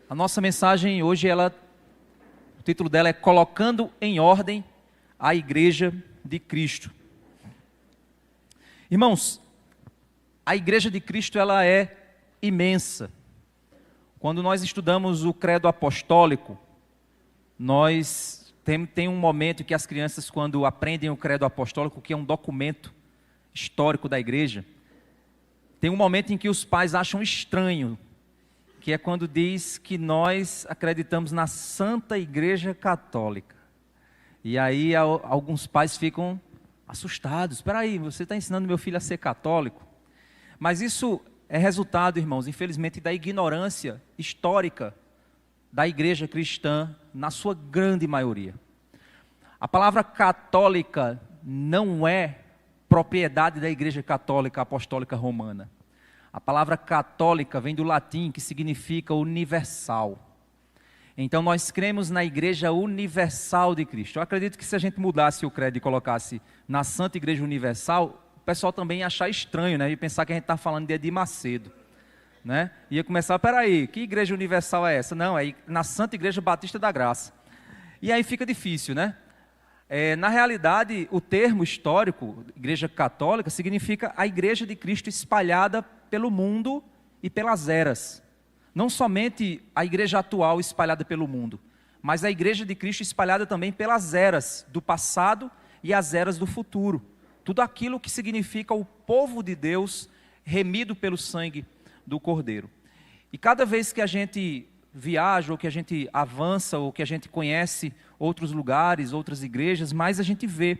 A nossa mensagem hoje, o título dela é Colocando em Ordem a Igreja de Cristo. Irmãos, a Igreja de Cristo ela é imensa. Quando nós estudamos o credo apostólico, nós tem um momento que as crianças, quando aprendem o credo apostólico, que é um documento histórico da igreja, tem um momento em que os pais acham estranho, que é quando diz que nós acreditamos na Santa Igreja Católica. E aí alguns pais ficam assustados. Espera aí, você está ensinando meu filho a ser católico? Mas isso é resultado, irmãos, infelizmente, da ignorância histórica da igreja cristã, na sua grande maioria. A palavra católica não é propriedade da Igreja Católica Apostólica Romana. A palavra católica vem do latim, que significa universal. Então nós cremos na Igreja Universal de Cristo. Eu acredito que se a gente mudasse o credo e colocasse na Santa Igreja Universal, o pessoal também ia achar estranho, né? E pensar que a gente está falando de Edir Macedo, né? Ia começar, peraí, que Igreja Universal é essa? Não, é na Santa Igreja Batista da Graça. E aí fica difícil, né? Na realidade, o termo histórico, Igreja Católica, significa a Igreja de Cristo espalhada pelo mundo e pelas eras. Não somente a igreja atual espalhada pelo mundo, mas a Igreja de Cristo espalhada também pelas eras do passado e as eras do futuro. Tudo aquilo que significa o povo de Deus remido pelo sangue do Cordeiro. E cada vez que a gente viaja, ou que a gente avança, ou que a gente conhece outros lugares, outras igrejas, mais a gente vê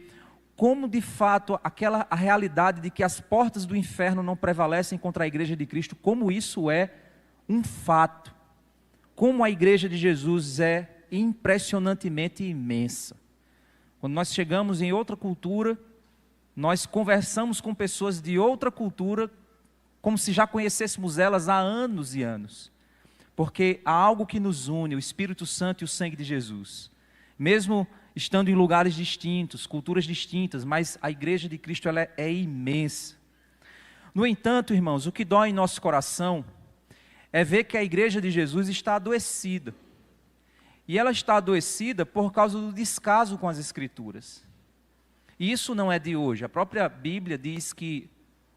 como de fato a realidade de que as portas do inferno não prevalecem contra a Igreja de Cristo, como isso é um fato. Como a Igreja de Jesus é impressionantemente imensa. Quando nós chegamos em outra cultura, nós conversamos com pessoas de outra cultura, como se já conhecêssemos elas há anos e anos. Porque há algo que nos une, o Espírito Santo e o sangue de Jesus. Mesmo estando em lugares distintos, culturas distintas, mas a Igreja de Cristo ela é imensa. No entanto, irmãos, o que dói em nosso coração é ver que a Igreja de Jesus está adoecida. E ela está adoecida por causa do descaso com as Escrituras. E isso não é de hoje. A própria Bíblia diz que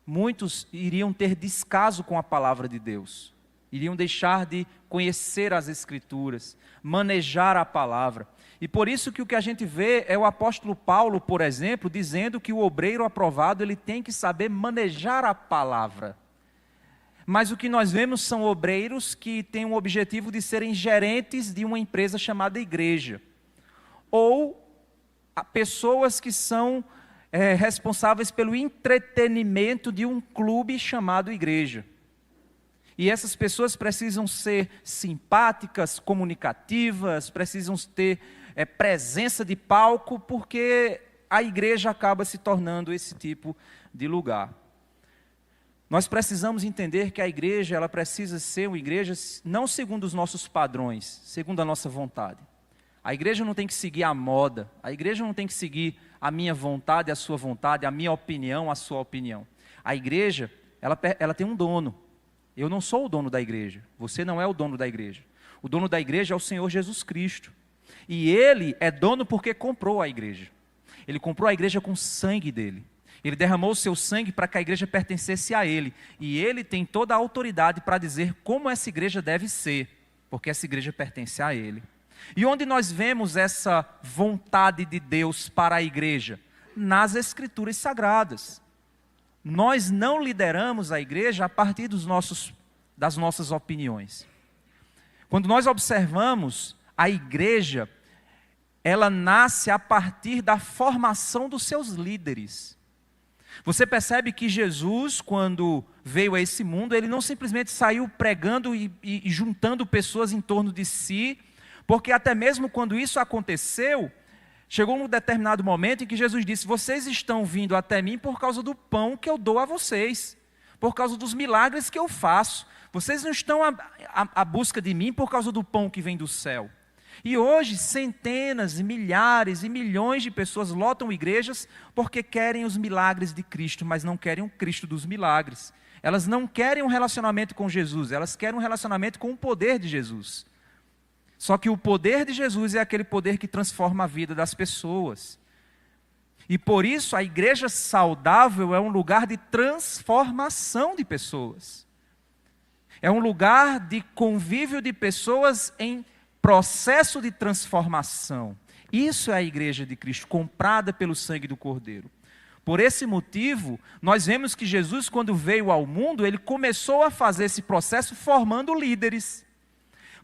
muitos iriam ter descaso com a palavra de Deus. Iriam deixar de conhecer as Escrituras, manejar a palavra. E por isso que o que a gente vê é o apóstolo Paulo, por exemplo, dizendo que o obreiro aprovado ele tem que saber manejar a palavra. Mas o que nós vemos são obreiros que têm o objetivo de serem gerentes de uma empresa chamada igreja. Ou pessoas que são responsáveis pelo entretenimento de um clube chamado igreja. E essas pessoas precisam ser simpáticas, comunicativas, precisam ter presença de palco, porque a igreja acaba se tornando esse tipo de lugar. Nós precisamos entender que a igreja ela precisa ser uma igreja não segundo os nossos padrões, segundo a nossa vontade. A igreja não tem que seguir a moda, a igreja não tem que seguir a minha vontade, a sua vontade, a minha opinião, a sua opinião. A igreja, ela tem um dono. Eu não sou o dono da igreja, você não é o dono da igreja. O dono da igreja é o Senhor Jesus Cristo. E Ele é dono porque comprou a igreja. Ele comprou a igreja com o sangue dele. Ele derramou o seu sangue para que a igreja pertencesse a Ele. E Ele tem toda a autoridade para dizer como essa igreja deve ser, porque essa igreja pertence a Ele. E onde nós vemos essa vontade de Deus para a igreja? Nas Escrituras Sagradas. Nós não lideramos a igreja a partir das nossas opiniões. Quando nós observamos a igreja, ela nasce a partir da formação dos seus líderes. Você percebe que Jesus, quando veio a esse mundo, ele não simplesmente saiu pregando e juntando pessoas em torno de si, porque até mesmo quando isso aconteceu, chegou num determinado momento em que Jesus disse: vocês estão vindo até mim por causa do pão que eu dou a vocês, por causa dos milagres que eu faço. Vocês não estão à busca de mim por causa do pão que vem do céu. E hoje centenas, milhares e milhões de pessoas lotam igrejas porque querem os milagres de Cristo, mas não querem o Cristo dos milagres. Elas não querem um relacionamento com Jesus, elas querem um relacionamento com o poder de Jesus. Só que o poder de Jesus é aquele poder que transforma a vida das pessoas. E por isso a igreja saudável é um lugar de transformação de pessoas. É um lugar de convívio de pessoas em processo de transformação. Isso é a igreja de Cristo, comprada pelo sangue do Cordeiro. Por esse motivo, nós vemos que Jesus, quando veio ao mundo, ele começou a fazer esse processo formando líderes.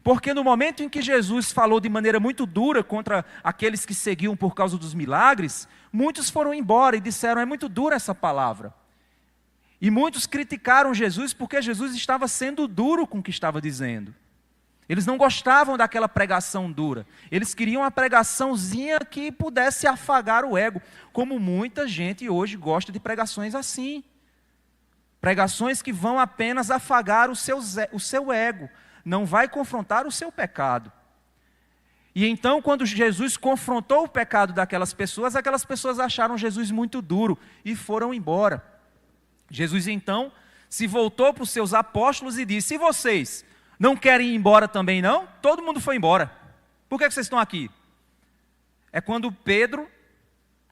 Porque no momento em que Jesus falou de maneira muito dura contra aqueles que seguiam por causa dos milagres, muitos foram embora e disseram, é muito dura essa palavra. E muitos criticaram Jesus porque Jesus estava sendo duro com o que estava dizendo. Eles não gostavam daquela pregação dura. Eles queriam uma pregaçãozinha que pudesse afagar o ego, como muita gente hoje gosta de pregações assim. Pregações que vão apenas afagar o seu ego, não vai confrontar o seu pecado. E então, quando Jesus confrontou o pecado daquelas pessoas acharam Jesus muito duro e foram embora. Jesus então se voltou para os seus apóstolos e disse, e vocês não querem ir embora também não? Todo mundo foi embora. Por que vocês estão aqui? É quando Pedro,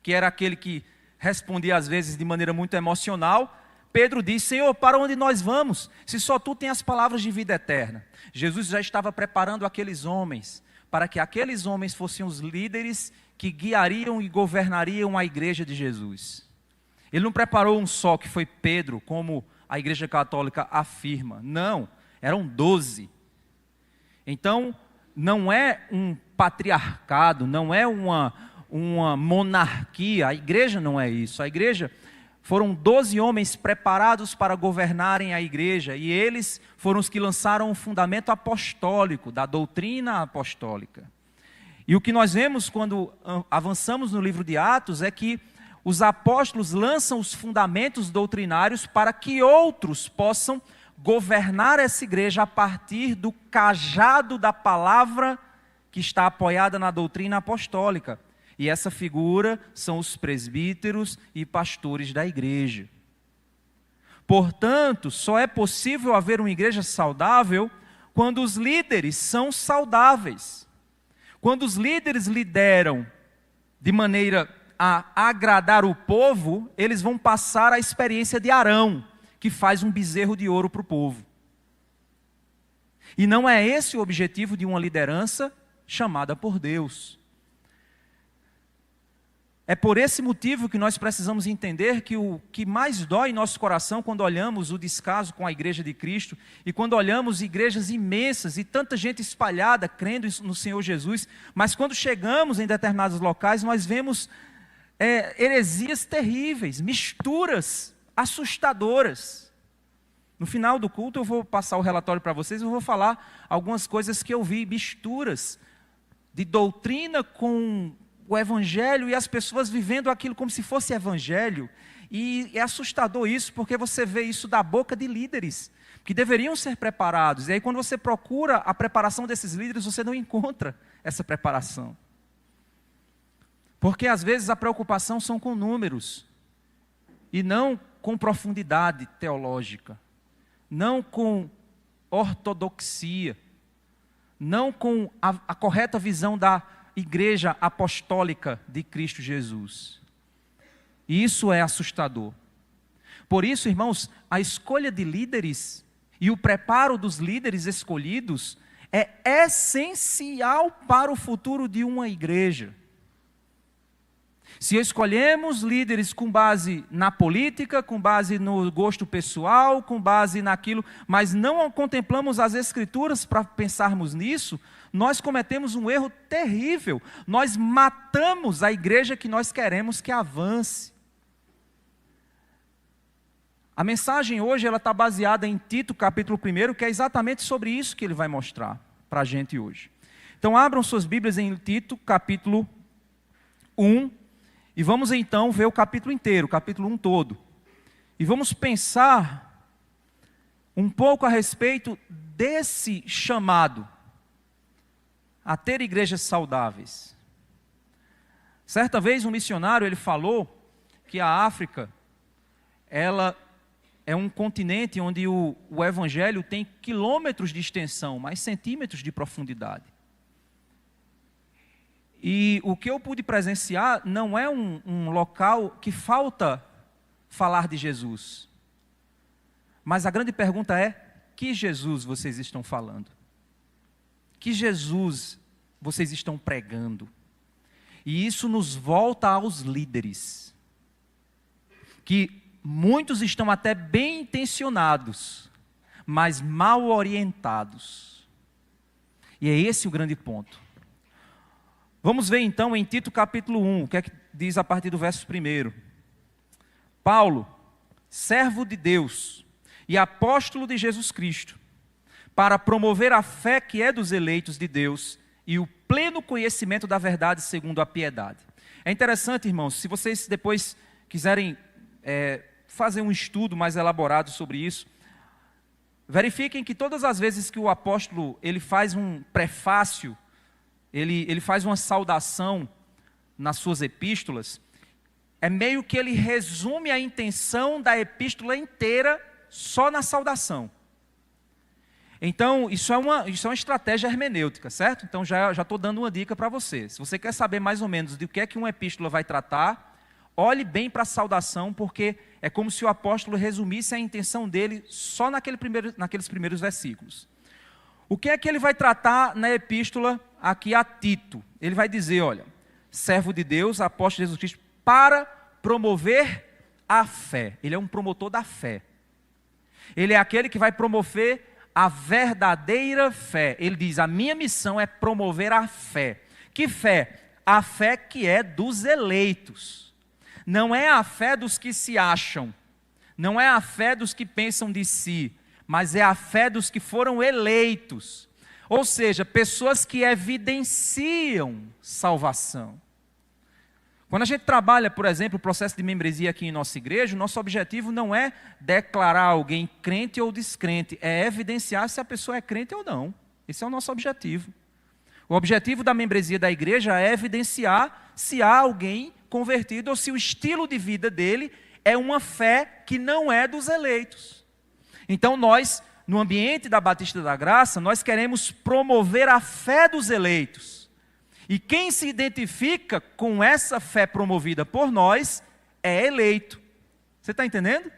que era aquele que respondia às vezes de maneira muito emocional, Pedro disse, Senhor, para onde nós vamos? Se só tu tens as palavras de vida eterna. Jesus já estava preparando aqueles homens, para que aqueles homens fossem os líderes que guiariam e governariam a igreja de Jesus. Ele não preparou um só, que foi Pedro, como a igreja católica afirma. Não, eram 12. Então, não é um patriarcado, não é uma monarquia. A igreja não é isso. A igreja foram 12 homens preparados para governarem a igreja. E eles foram os que lançaram o fundamento apostólico, da doutrina apostólica. E o que nós vemos quando avançamos no livro de Atos é que os apóstolos lançam os fundamentos doutrinários para que outros possam governar essa igreja a partir do cajado da palavra que está apoiada na doutrina apostólica. E essa figura são os presbíteros e pastores da igreja. Portanto, só é possível haver uma igreja saudável quando os líderes são saudáveis. Quando os líderes lideram de maneira a agradar o povo, eles vão passar a experiência de Arão, que faz um bezerro de ouro para o povo. E não é esse o objetivo de uma liderança chamada por Deus. É por esse motivo que nós precisamos entender que o que mais dói em nosso coração quando olhamos o descaso com a igreja de Cristo e quando olhamos igrejas imensas e tanta gente espalhada crendo no Senhor Jesus, mas quando chegamos em determinados locais nós vemos heresias terríveis, misturas assustadoras. No final do culto eu vou passar o relatório para vocês, eu vou falar algumas coisas que eu vi, misturas de doutrina com o evangelho e as pessoas vivendo aquilo como se fosse evangelho. E é assustador isso, porque você vê isso da boca de líderes que deveriam ser preparados. E aí quando você procura a preparação desses líderes, você não encontra essa preparação. Porque às vezes a preocupação são com números e não com profundidade teológica, não com ortodoxia, não com a correta visão da igreja apostólica de Cristo Jesus. E isso é assustador. Por isso, irmãos, a escolha de líderes e o preparo dos líderes escolhidos é essencial para o futuro de uma igreja. Se escolhemos líderes com base na política, com base no gosto pessoal, com base naquilo, mas não contemplamos as Escrituras para pensarmos nisso, nós cometemos um erro terrível. Nós matamos a igreja que nós queremos que avance. A mensagem hoje ela está baseada em Tito, capítulo 1, que é exatamente sobre isso que ele vai mostrar para a gente hoje. Então abram suas Bíblias em Tito, capítulo 1, e vamos então ver o capítulo inteiro, o capítulo 1 todo. E vamos pensar um pouco a respeito desse chamado a ter igrejas saudáveis. Certa vez um missionário ele falou que a África ela é um continente onde o evangelho tem quilômetros de extensão, mas centímetros de profundidade. E o que eu pude presenciar não é um local que falta falar de Jesus. Mas a grande pergunta é: que Jesus vocês estão falando? Que Jesus vocês estão pregando? E isso nos volta aos líderes, que muitos estão até bem intencionados, mas mal orientados. E é esse o grande ponto. Vamos ver então em Tito capítulo 1, o que é que diz a partir do verso 1. Paulo, servo de Deus e apóstolo de Jesus Cristo, para promover a fé que é dos eleitos de Deus e o pleno conhecimento da verdade segundo a piedade. É interessante, irmãos, se vocês depois quiserem fazer um estudo mais elaborado sobre isso, verifiquem que todas as vezes que o apóstolo ele faz um prefácio, ele faz uma saudação nas suas epístolas, é meio que ele resume a intenção da epístola inteira só na saudação. Então, isso é uma estratégia hermenêutica, certo? Então, já estou dando uma dica para você. Se você quer saber mais ou menos de o que é que uma epístola vai tratar, olhe bem para a saudação, porque é como se o apóstolo resumisse a intenção dele só naqueles primeiros versículos. O que é que ele vai tratar na epístola aqui a Tito? Ele vai dizer, olha, servo de Deus, apóstolo de Jesus Cristo, para promover a fé. Ele é um promotor da fé. Ele é aquele que vai promover a verdadeira fé. Ele diz, a minha missão é promover a fé. Que fé? A fé que é dos eleitos. Não é a fé dos que se acham. Não é a fé dos que pensam de si. Mas é a fé dos que foram eleitos. Ou seja, pessoas que evidenciam salvação. Quando a gente trabalha, por exemplo, o processo de membresia aqui em nossa igreja, o nosso objetivo não é declarar alguém crente ou descrente, é evidenciar se a pessoa é crente ou não. Esse é o nosso objetivo. O objetivo da membresia da igreja é evidenciar se há alguém convertido ou se o estilo de vida dele é uma fé que não é dos eleitos. Então nós, no ambiente da Batista da Graça, nós queremos promover a fé dos eleitos. E quem se identifica com essa fé promovida por nós é eleito. Você está entendendo?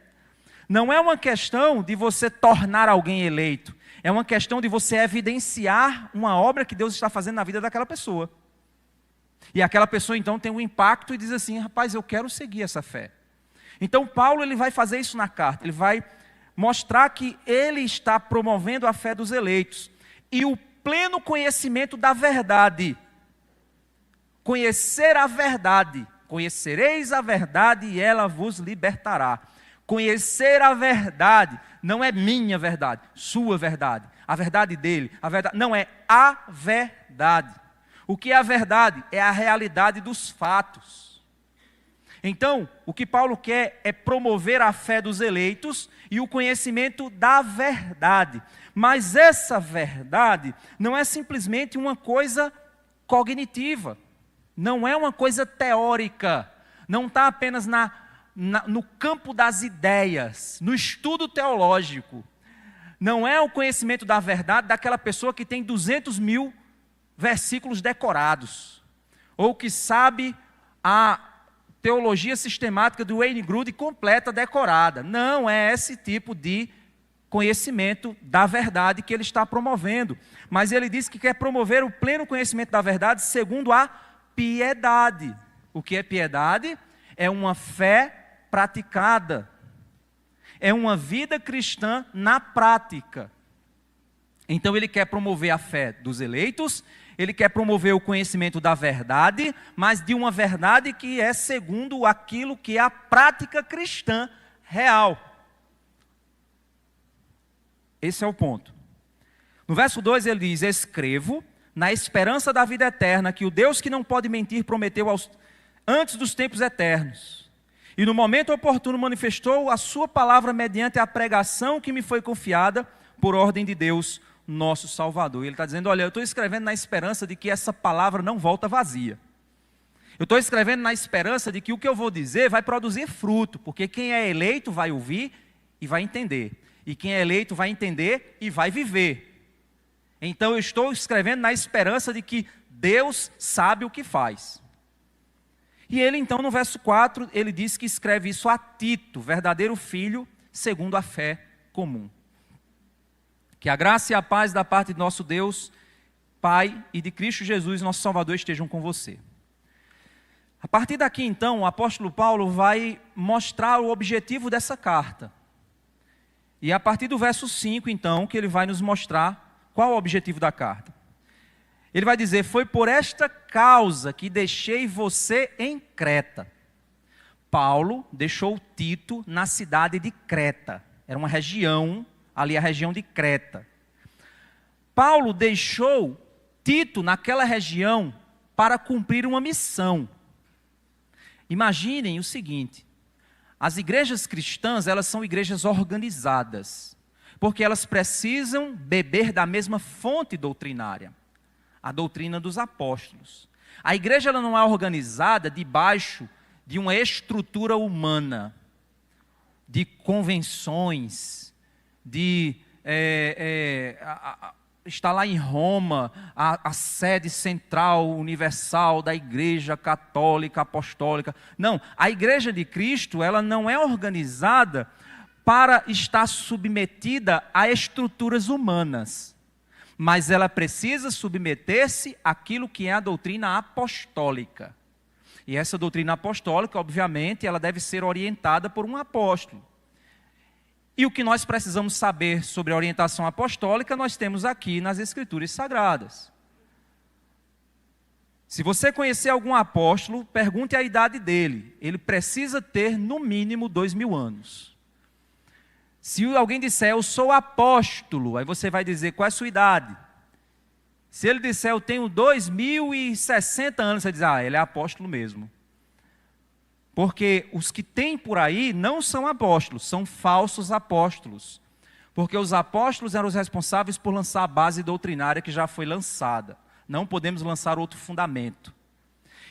Não é uma questão de você tornar alguém eleito. É uma questão de você evidenciar uma obra que Deus está fazendo na vida daquela pessoa. E aquela pessoa então tem um impacto e diz assim, rapaz, eu quero seguir essa fé. Então Paulo ele vai fazer isso na carta. Ele vai mostrar que ele está promovendo a fé dos eleitos. E o pleno conhecimento da verdade. Conhecer a verdade, conhecereis a verdade e ela vos libertará. Conhecer a verdade não é minha verdade, sua verdade, a verdade dele, a verdade não é a verdade. O que é a verdade? É a realidade dos fatos. Então, o que Paulo quer é promover a fé dos eleitos e o conhecimento da verdade. Mas essa verdade não é simplesmente uma coisa cognitiva. Não é uma coisa teórica, não está apenas no campo das ideias, no estudo teológico. Não é o conhecimento da verdade daquela pessoa que tem 200.000 versículos decorados, ou que sabe a teologia sistemática do Wayne Grudem completa, decorada. Não é esse tipo de conhecimento da verdade que ele está promovendo. Mas ele diz que quer promover o pleno conhecimento da verdade segundo a piedade. O que é piedade? É uma fé praticada. É uma vida cristã na prática. Então ele quer promover a fé dos eleitos, ele quer promover o conhecimento da verdade, mas de uma verdade que é segundo aquilo que é a prática cristã real. Esse é o ponto. No verso 2 ele diz, escrevo na esperança da vida eterna, que o Deus que não pode mentir prometeu antes dos tempos eternos. E no momento oportuno manifestou a sua palavra mediante a pregação que me foi confiada por ordem de Deus, nosso Salvador. E ele está dizendo, olha, eu estou escrevendo na esperança de que essa palavra não volta vazia. Eu estou escrevendo na esperança de que o que eu vou dizer vai produzir fruto, porque quem é eleito vai ouvir e vai entender. E quem é eleito vai entender e vai viver. Então eu estou escrevendo na esperança de que Deus sabe o que faz. E ele então no verso 4, ele diz que escreve isso a Tito, verdadeiro filho, segundo a fé comum. Que a graça e a paz da parte de nosso Deus, Pai, e de Cristo Jesus, nosso Salvador, estejam com você. A partir daqui então, o apóstolo Paulo vai mostrar o objetivo dessa carta. E a partir do verso 5 então, que ele vai nos mostrar qual o objetivo da carta. Ele vai dizer: foi por esta causa que deixei você em Creta. Paulo deixou Tito na cidade de Creta. Era uma região, ali a região de Creta. Paulo deixou Tito naquela região para cumprir uma missão. Imaginem o seguinte: as igrejas cristãs, elas são igrejas organizadas, porque elas precisam beber da mesma fonte doutrinária, a doutrina dos apóstolos. A igreja ela não é organizada debaixo de uma estrutura humana, de convenções, de está lá em Roma, a sede central, universal da igreja católica, apostólica. Não, a igreja de Cristo, ela não é organizada para estar submetida a estruturas humanas, mas ela precisa submeter-se àquilo que é a doutrina apostólica. E essa doutrina apostólica, obviamente, ela deve ser orientada por um apóstolo. E o que nós precisamos saber sobre a orientação apostólica, nós temos aqui nas Escrituras Sagradas. Se você conhecer algum apóstolo, pergunte a idade dele. Ele precisa ter, no mínimo, 2000 anos. Se alguém disser, eu sou apóstolo, aí você vai dizer, qual é a sua idade? Se ele disser, eu tenho 2060 anos, você diz, ele é apóstolo mesmo. Porque os que tem por aí não são apóstolos, são falsos apóstolos. Porque os apóstolos eram os responsáveis por lançar a base doutrinária que já foi lançada. Não podemos lançar outro fundamento.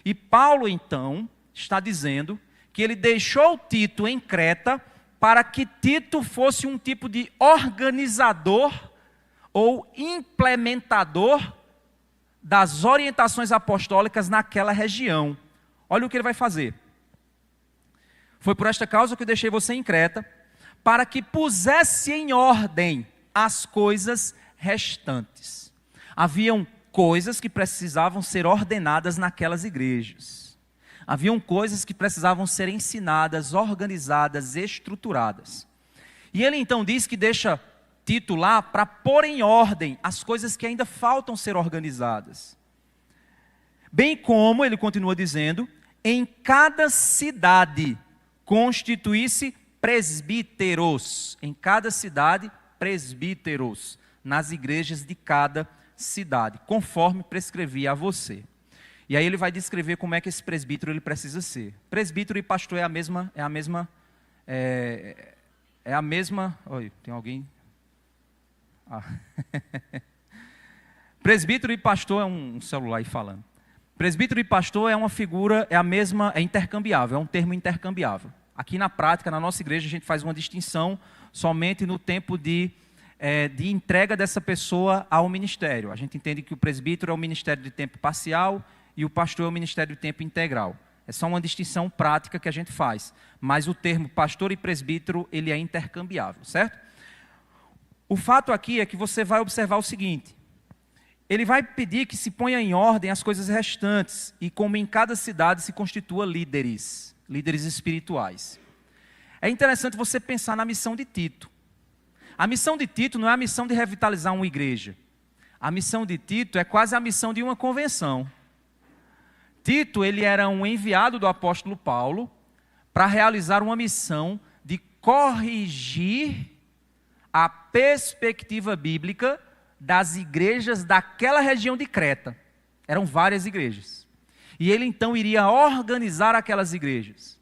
E Paulo, então, está dizendo que ele deixou Tito em Creta para que Tito fosse um tipo de organizador ou implementador das orientações apostólicas naquela região. Olha o que ele vai fazer. Foi por esta causa que eu deixei você em Creta, para que pusesse em ordem as coisas restantes. Haviam coisas que precisavam ser ordenadas naquelas igrejas. Haviam coisas que precisavam ser ensinadas, organizadas, estruturadas. E ele então diz que deixa Tito lá para pôr em ordem as coisas que ainda faltam ser organizadas. Bem como, ele continua dizendo, em cada cidade constituísse presbíteros, em cada cidade, presbíteros, nas igrejas de cada cidade, conforme prescrevia a você. E aí ele vai descrever como é que esse presbítero ele precisa ser. Presbítero e pastor é a mesma. Oi, tem alguém? Presbítero e pastor é um celular aí falando. Presbítero e pastor é uma figura, é a mesma, é intercambiável, é um termo intercambiável. Aqui na prática, na nossa igreja, a gente faz uma distinção somente no tempo de entrega dessa pessoa ao ministério. A gente entende que o presbítero é o ministério de tempo parcial e o pastor é o ministério de tempo integral. É só uma distinção prática que a gente faz. Mas o termo pastor e presbítero, ele é intercambiável, certo? O fato aqui é que você vai observar o seguinte. Ele vai pedir que se ponha em ordem as coisas restantes e como em cada cidade se constitua líderes espirituais. É interessante você pensar na missão de Tito. A missão de Tito não é a missão de revitalizar uma igreja. A missão de Tito é quase a missão de uma convenção. Tito, ele era um enviado do apóstolo Paulo para realizar uma missão de corrigir a perspectiva bíblica das igrejas daquela região de Creta. Eram várias igrejas. E ele então iria organizar aquelas igrejas.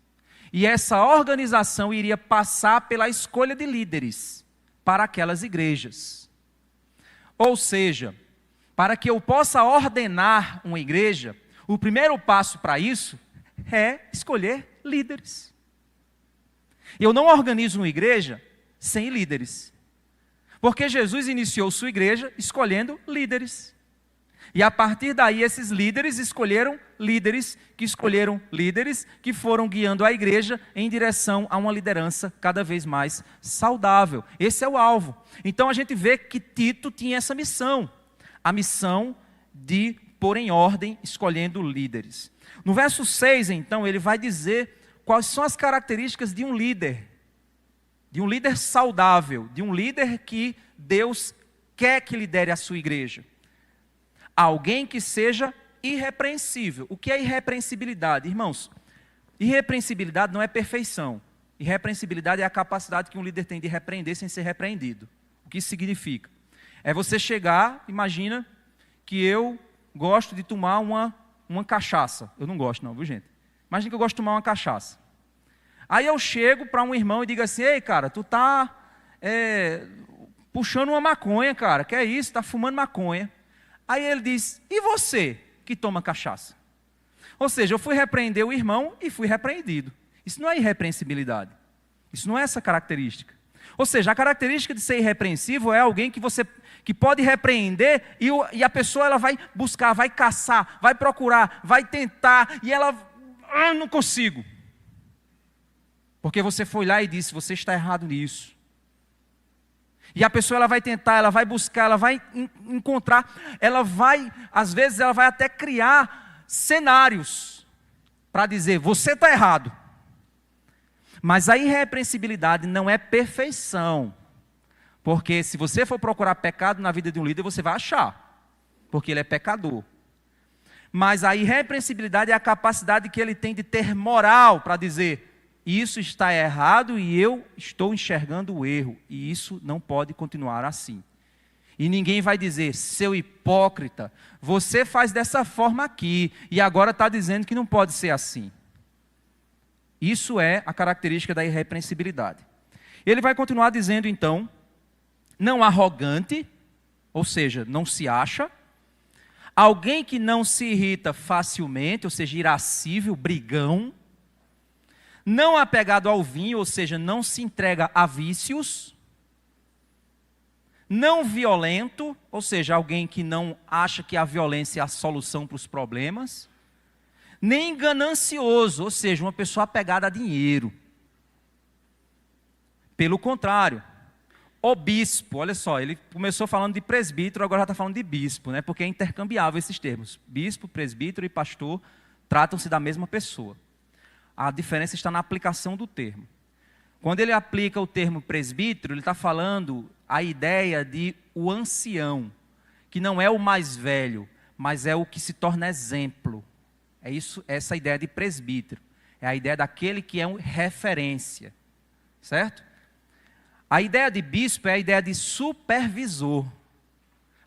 E essa organização iria passar pela escolha de líderes para aquelas igrejas. Ou seja, para que eu possa ordenar uma igreja, o primeiro passo para isso é escolher líderes. Eu não organizo uma igreja sem líderes. Porque Jesus iniciou sua igreja escolhendo líderes. E a partir daí, esses líderes escolheram líderes, que foram guiando a igreja em direção a uma liderança cada vez mais saudável. Esse é o alvo. Então a gente vê que Tito tinha essa missão, a missão de pôr em ordem, escolhendo líderes. No verso 6, então, ele vai dizer quais são as características de um líder saudável, de um líder que Deus quer que lidere a sua igreja. Alguém que seja irrepreensível. O que é irrepreensibilidade? Irmãos, irrepreensibilidade não é perfeição. Irrepreensibilidade é a capacidade que um líder tem de repreender sem ser repreendido. O que isso significa? É você chegar, imagina que eu gosto de tomar uma cachaça. Eu não gosto não, viu gente? Imagina que eu gosto de tomar uma cachaça. Aí eu chego para um irmão e digo assim: ei cara, tu tá puxando uma maconha, cara. Que é isso? Tá fumando maconha. Aí ele diz: e você que toma cachaça? Ou seja, eu fui repreender o irmão e fui repreendido. Isso não é irrepreensibilidade. Isso não é essa característica. Ou seja, a característica de ser irrepreensível é alguém que pode repreender e a pessoa ela vai buscar, vai caçar, vai procurar, vai tentar e ela, não consigo. Porque você foi lá e disse: você está errado nisso. E a pessoa ela vai tentar, ela vai buscar, ela vai encontrar, às vezes ela vai até criar cenários para dizer: você está errado. Mas a irrepreensibilidade não é perfeição. Porque se você for procurar pecado na vida de um líder, você vai achar. Porque ele é pecador. Mas a irrepreensibilidade é a capacidade que ele tem de ter moral para dizer: isso está errado e eu estou enxergando o erro. E isso não pode continuar assim. E ninguém vai dizer: seu hipócrita, você faz dessa forma aqui e agora está dizendo que não pode ser assim. Isso é a característica da irrepreensibilidade. Ele vai continuar dizendo então: não arrogante, ou seja, não se acha. Alguém que não se irrita facilmente, ou seja, irascível, brigão. Não apegado ao vinho, ou seja, não se entrega a vícios. Não violento, ou seja, alguém que não acha que a violência é a solução para os problemas. Nem ganancioso, ou seja, uma pessoa apegada a dinheiro. Pelo contrário, o bispo, olha só, ele começou falando de presbítero, agora já está falando de bispo, né? Porque é intercambiável esses termos. Bispo, presbítero e pastor tratam-se da mesma pessoa. A diferença está na aplicação do termo. Quando ele aplica o termo presbítero, ele está falando a ideia de o ancião, que não é o mais velho, mas é o que se torna exemplo. É isso, essa ideia de presbítero. É a ideia daquele que é referência. Certo? A ideia de bispo é a ideia de supervisor.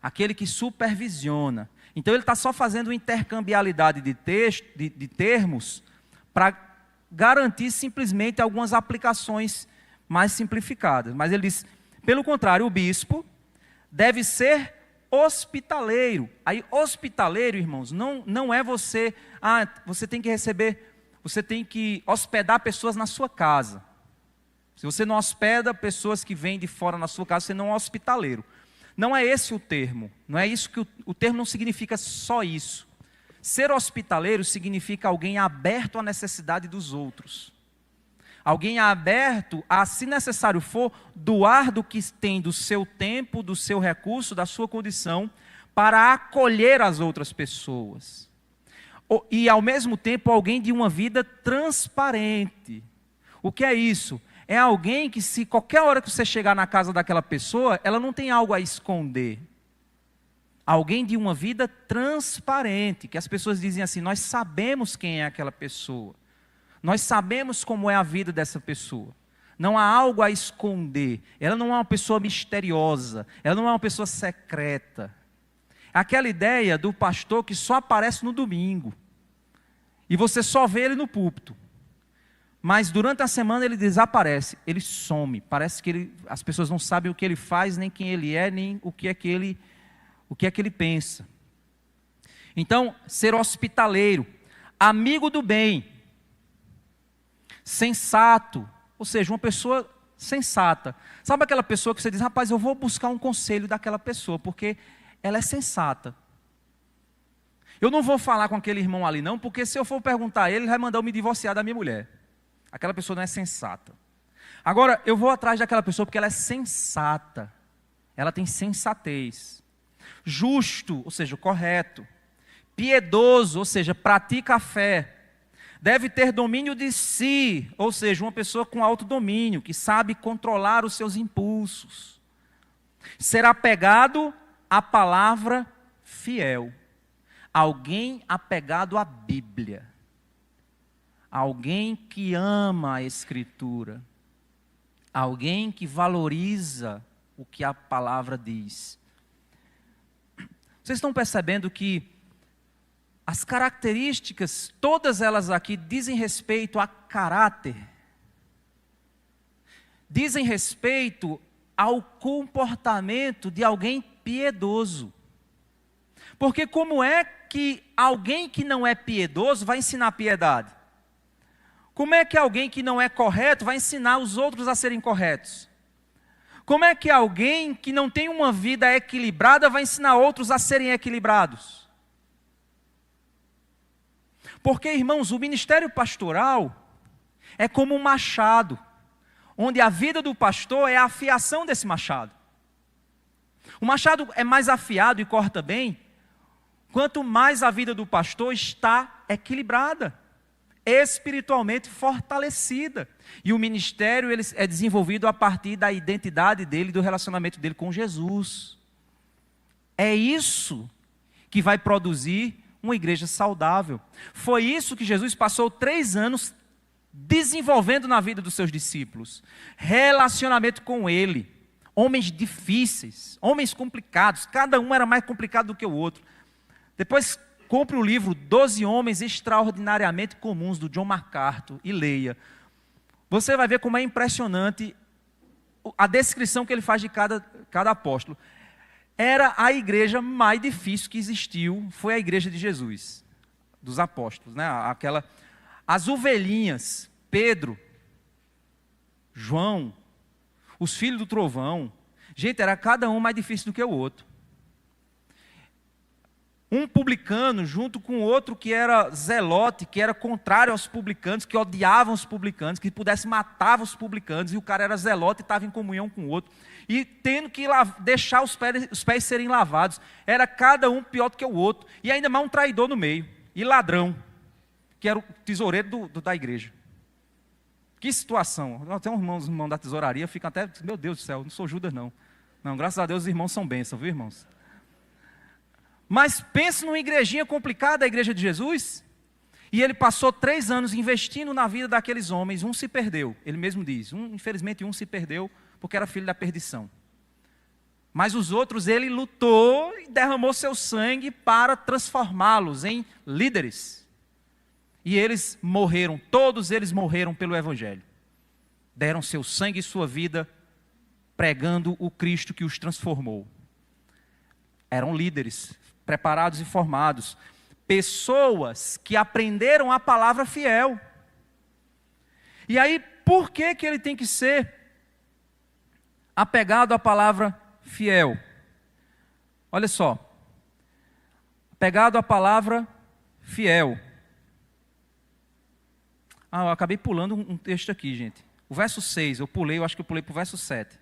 Aquele que supervisiona. Então ele está só fazendo intercambialidade de termos para garantir simplesmente algumas aplicações mais simplificadas. Mas ele diz: pelo contrário, o bispo deve ser hospitaleiro. Aí hospitaleiro, irmãos, não é você tem que hospedar pessoas na sua casa. Se você não hospeda pessoas que vêm de fora na sua casa, você não é hospitaleiro. Não é esse o termo. Não é isso que o termo não significa só isso. Ser hospitaleiro significa alguém aberto à necessidade dos outros. Alguém aberto a, se necessário for, doar do que tem do seu tempo, do seu recurso, da sua condição, para acolher as outras pessoas. E, ao mesmo tempo, alguém de uma vida transparente. O que é isso? É alguém que, se qualquer hora que você chegar na casa daquela pessoa, ela não tem algo a esconder. Alguém de uma vida transparente, que as pessoas dizem assim: nós sabemos quem é aquela pessoa. Nós sabemos como é a vida dessa pessoa. Não há algo a esconder. Ela não é uma pessoa misteriosa. Ela não é uma pessoa secreta. É aquela ideia do pastor que só aparece no domingo. E você só vê ele no púlpito. Mas durante a semana ele desaparece. Ele some. Parece que as pessoas não sabem o que ele faz, nem quem ele é, nem o que é que ele pensa. Então, ser hospitaleiro, amigo do bem, sensato, ou seja, uma pessoa sensata. Sabe aquela pessoa que você diz, rapaz, eu vou buscar um conselho daquela pessoa, porque ela é sensata. Eu não vou falar com aquele irmão ali não, porque se eu for perguntar a ele, ele vai mandar eu me divorciar da minha mulher. Aquela pessoa não é sensata. Agora, eu vou atrás daquela pessoa porque ela é sensata. Ela tem sensatez. Justo, ou seja, correto. Piedoso, ou seja, pratica a fé. Deve ter domínio de si, ou seja, uma pessoa com autodomínio, que sabe controlar os seus impulsos. Será apegado à palavra fiel. Alguém apegado à Bíblia. Alguém que ama a Escritura. Alguém que valoriza o que a palavra diz. Vocês estão percebendo que as características, todas elas aqui, dizem respeito a caráter. Dizem respeito ao comportamento de alguém piedoso. Porque como é que alguém que não é piedoso vai ensinar piedade? Como é que alguém que não é correto vai ensinar os outros a serem corretos? Como é que alguém que não tem uma vida equilibrada vai ensinar outros a serem equilibrados? Porque, irmãos, o ministério pastoral é como um machado, onde a vida do pastor é a afiação desse machado. O machado é mais afiado e corta bem, quanto mais a vida do pastor está equilibrada, espiritualmente fortalecida. E o ministério ele é desenvolvido a partir da identidade dele, do relacionamento dele com Jesus. É isso que vai produzir uma igreja saudável. Foi isso que Jesus passou 3 anos desenvolvendo na vida dos seus discípulos. Relacionamento com ele. Homens difíceis, homens complicados, cada um era mais complicado do que o outro. Depois compre o livro 12 Homens Extraordinariamente Comuns, do John MacArthur, e leia. Você vai ver como é impressionante a descrição que ele faz de cada apóstolo. Era a igreja mais difícil que existiu, foi a igreja de Jesus, dos apóstolos, né? As ovelhinhas, Pedro, João, os filhos do trovão, gente, era cada um mais difícil do que o outro. Um publicano junto com outro que era zelote, que era contrário aos publicanos, que odiavam os publicanos, que pudesse matar os publicanos, e o cara era zelote e estava em comunhão com o outro, e tendo que deixar os pés serem lavados. Era cada um pior do que o outro, e ainda mais um traidor no meio, e ladrão, que era o tesoureiro da igreja. Que situação. Tem uns irmãos da tesouraria, ficam até, meu Deus do céu, não sou Judas não. Não, graças a Deus os irmãos são bênçãos, viu, irmãos? Mas pense numa igrejinha complicada, a igreja de Jesus, e ele passou 3 anos investindo na vida daqueles homens. Um se perdeu, ele mesmo diz, infelizmente um se perdeu porque era filho da perdição. Mas os outros ele lutou e derramou seu sangue para transformá-los em líderes. E eles morreram, todos eles morreram pelo Evangelho. Deram seu sangue e sua vida pregando o Cristo que os transformou. Eram líderes, preparados e formados. Pessoas que aprenderam a palavra fiel. E aí, por que ele tem que ser apegado à palavra fiel? Olha só. Apegado à palavra fiel. Eu acabei pulando um texto aqui, gente. O verso 6, eu acho que eu pulei para o verso 7.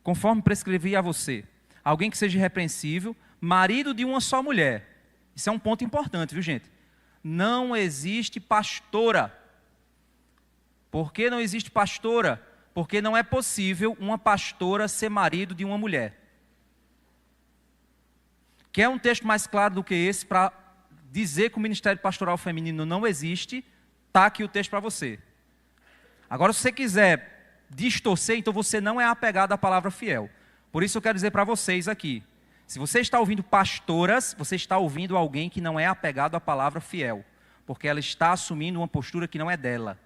Conforme prescrevi a você, alguém que seja irrepreensível, marido de uma só mulher. Isso é um ponto importante, viu, gente? Não existe pastora. Por que não existe pastora? Porque não é possível uma pastora ser marido de uma mulher. Quer um texto mais claro do que esse para dizer que o ministério pastoral feminino não existe? Está aqui o texto para você. Agora, se você quiser distorcer, então você não é apegado à palavra fiel. Por isso eu quero dizer para vocês aqui, se você está ouvindo pastoras, você está ouvindo alguém que não é apegado à palavra fiel, porque ela está assumindo uma postura que não é dela.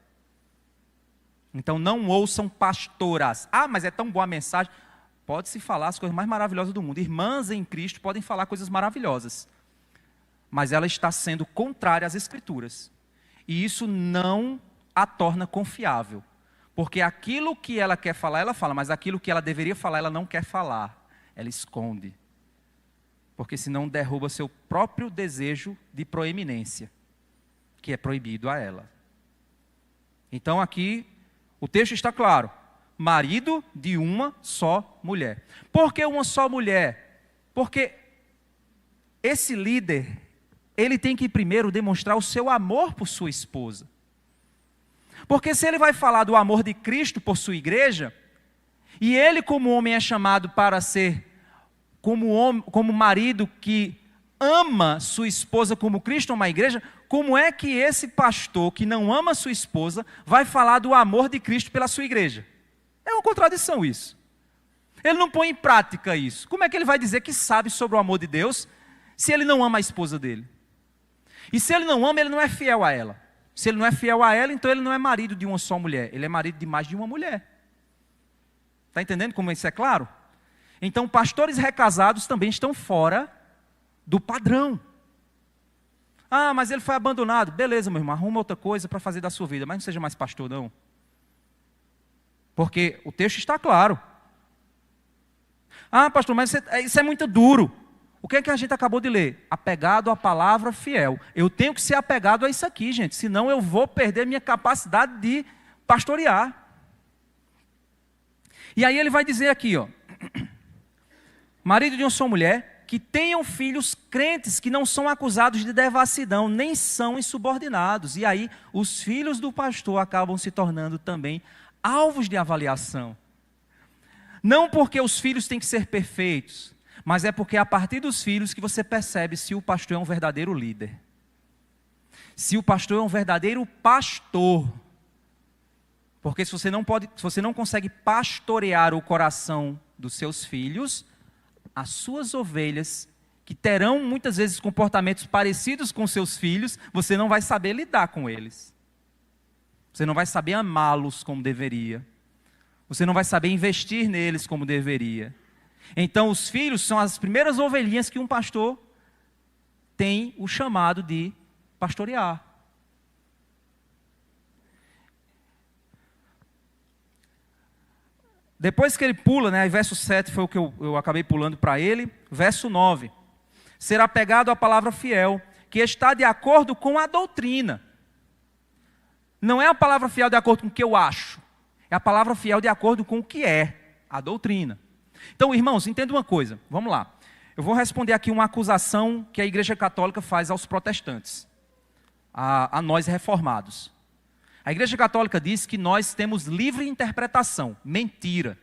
Então não ouçam pastoras. Mas é tão boa a mensagem. Pode-se falar as coisas mais maravilhosas do mundo. Irmãs em Cristo podem falar coisas maravilhosas, mas ela está sendo contrária às Escrituras. E isso não a torna confiável. Porque aquilo que ela quer falar, ela fala, mas aquilo que ela deveria falar, ela não quer falar. Ela esconde. Porque senão derruba seu próprio desejo de proeminência, que é proibido a ela. Então aqui, o texto está claro. Marido de uma só mulher. Por que uma só mulher? Porque esse líder, ele tem que primeiro demonstrar o seu amor por sua esposa. Porque se ele vai falar do amor de Cristo por sua igreja, e ele como homem é chamado para ser como marido que ama sua esposa como Cristo ama a igreja, como é que esse pastor que não ama sua esposa vai falar do amor de Cristo pela sua igreja? É uma contradição isso. Ele não põe em prática isso. Como é que ele vai dizer que sabe sobre o amor de Deus se ele não ama a esposa dele? E se ele não ama, ele não é fiel a ela. Se ele não é fiel a ela, então ele não é marido de uma só mulher. Ele é marido de mais de uma mulher. Está entendendo como isso é claro? Então, pastores recasados também estão fora do padrão. Ah, mas ele foi abandonado. Beleza, meu irmão, arruma outra coisa para fazer da sua vida. Mas não seja mais pastor, não. Porque o texto está claro. Ah, pastor, mas isso é muito duro. O que é que a gente acabou de ler? Apegado à palavra fiel. Eu tenho que ser apegado a isso aqui, gente. Senão eu vou perder minha capacidade de pastorear. E aí ele vai dizer aqui, ó. Marido de uma só mulher, que tenham filhos crentes que não são acusados de devassidão, nem são insubordinados. E aí os filhos do pastor acabam se tornando também alvos de avaliação. Não porque os filhos têm que ser perfeitos, mas é porque é a partir dos filhos que você percebe se o pastor é um verdadeiro líder. Se o pastor é um verdadeiro pastor. Porque se você não consegue pastorear o coração dos seus filhos, as suas ovelhas, que terão muitas vezes comportamentos parecidos com seus filhos, você não vai saber lidar com eles. Você não vai saber amá-los como deveria. Você não vai saber investir neles como deveria. Então os filhos são as primeiras ovelhinhas que um pastor tem o chamado de pastorear. Depois que ele pula, né, verso 7 foi o que eu acabei pulando para ele, verso 9. Será pegado à palavra fiel, que está de acordo com a doutrina. Não é a palavra fiel de acordo com o que eu acho, é a palavra fiel de acordo com o que é a doutrina. Então, irmãos, entenda uma coisa, vamos lá. Eu vou responder aqui uma acusação que a Igreja Católica faz aos protestantes, a nós reformados. A Igreja Católica diz que nós temos livre interpretação. Mentira.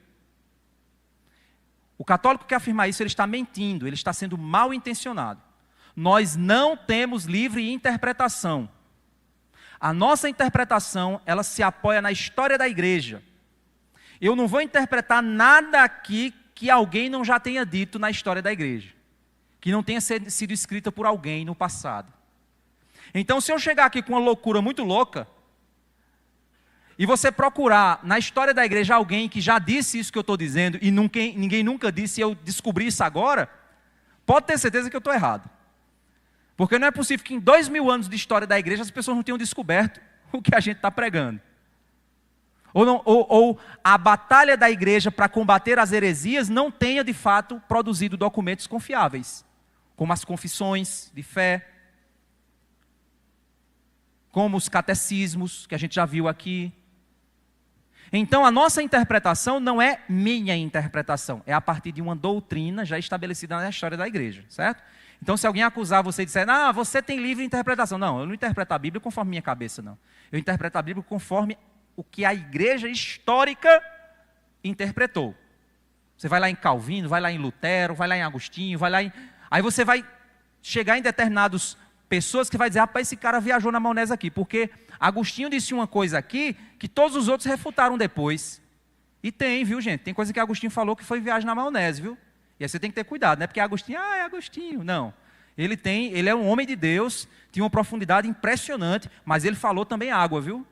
O católico que afirma isso, ele está mentindo, ele está sendo mal intencionado. Nós não temos livre interpretação. A nossa interpretação, ela se apoia na história da igreja. Eu não vou interpretar nada aqui que alguém não já tenha dito na história da igreja. Que não tenha sido escrita por alguém no passado. Então, se eu chegar aqui com uma loucura muito louca, e você procurar na história da igreja alguém que já disse isso que eu estou dizendo, e ninguém nunca disse, e eu descobri isso agora, pode ter certeza que eu estou errado. Porque não é possível que em 2000 anos de história da igreja as pessoas não tenham descoberto o que a gente está pregando. Ou a batalha da igreja para combater as heresias não tenha de fato produzido documentos confiáveis, como as confissões de fé, como os catecismos, que a gente já viu aqui. Então a nossa interpretação não é minha interpretação, é a partir de uma doutrina já estabelecida na história da igreja, certo? Então se alguém acusar você e disser, você tem livre interpretação. Não, eu não interpreto a Bíblia conforme minha cabeça, não. Eu interpreto a Bíblia conforme o que a igreja histórica interpretou. Você vai lá em Calvino, vai lá em Lutero, vai lá em Agostinho, vai lá em... Aí você vai chegar em determinadas pessoas que vai dizer, rapaz, esse cara viajou na maionese aqui, porque Agostinho disse uma coisa aqui que todos os outros refutaram depois. E tem, viu, gente? Tem coisa que Agostinho falou que foi viagem na maionese, viu? E aí você tem que ter cuidado, não é porque Agostinho, é Agostinho. Não. Ele é um homem de Deus, tinha uma profundidade impressionante, mas ele falou também água, viu?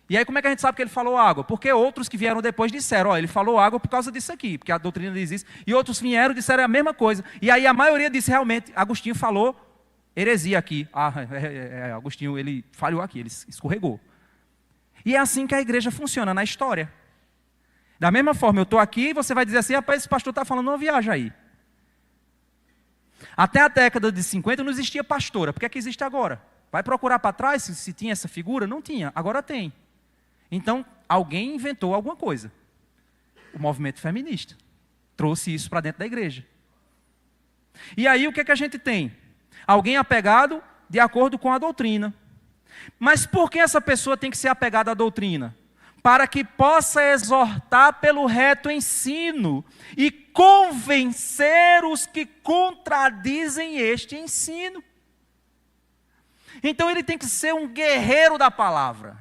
E aí como é que a gente sabe que ele falou água? Porque outros que vieram depois disseram, ele falou água por causa disso aqui, porque a doutrina diz isso. E outros vieram e disseram a mesma coisa. E aí a maioria disse realmente, Agostinho falou heresia aqui. Agostinho, ele falhou aqui, ele escorregou. E é assim que a igreja funciona na história. Da mesma forma, eu estou aqui e você vai dizer assim, rapaz, esse pastor está falando uma viagem aí. Até a década de 50 não existia pastora. Por que é que existe agora? Vai procurar para trás se tinha essa figura? Não tinha, agora tem. Então, alguém inventou alguma coisa. O movimento feminista trouxe isso para dentro da igreja. E aí o que é que a gente tem? Alguém apegado de acordo com a doutrina. Mas por que essa pessoa tem que ser apegada à doutrina? Para que possa exortar pelo reto ensino e convencer os que contradizem este ensino. Então ele tem que ser um guerreiro da palavra,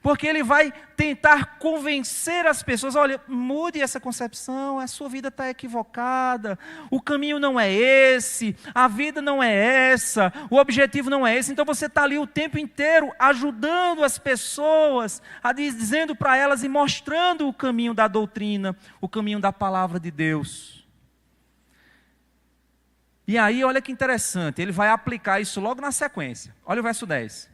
porque ele vai tentar convencer as pessoas, olha, mude essa concepção, a sua vida está equivocada, o caminho não é esse, a vida não é essa, o objetivo não é esse. Então você está ali o tempo inteiro ajudando as pessoas, dizendo para elas e mostrando o caminho da doutrina, o caminho da palavra de Deus. E aí olha que interessante, ele vai aplicar isso logo na sequência. Olha o verso 10.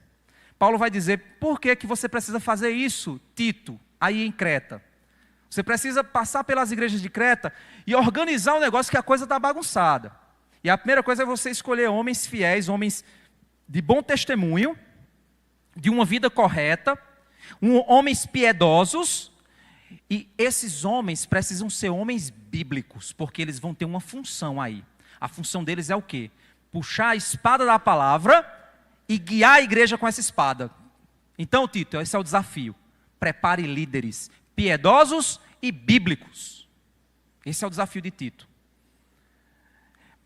Paulo vai dizer, por que que você precisa fazer isso, Tito, aí em Creta? Você precisa passar pelas igrejas de Creta e organizar um negócio que a coisa está bagunçada. E a primeira coisa é você escolher homens fiéis, homens de bom testemunho, de uma vida correta, homens piedosos, e esses homens precisam ser homens bíblicos, porque eles vão ter uma função aí. A função deles é o quê? Puxar a espada da palavra e guiar a igreja com essa espada. Então, Tito, esse é o desafio. Prepare líderes piedosos e bíblicos. Esse é o desafio de Tito.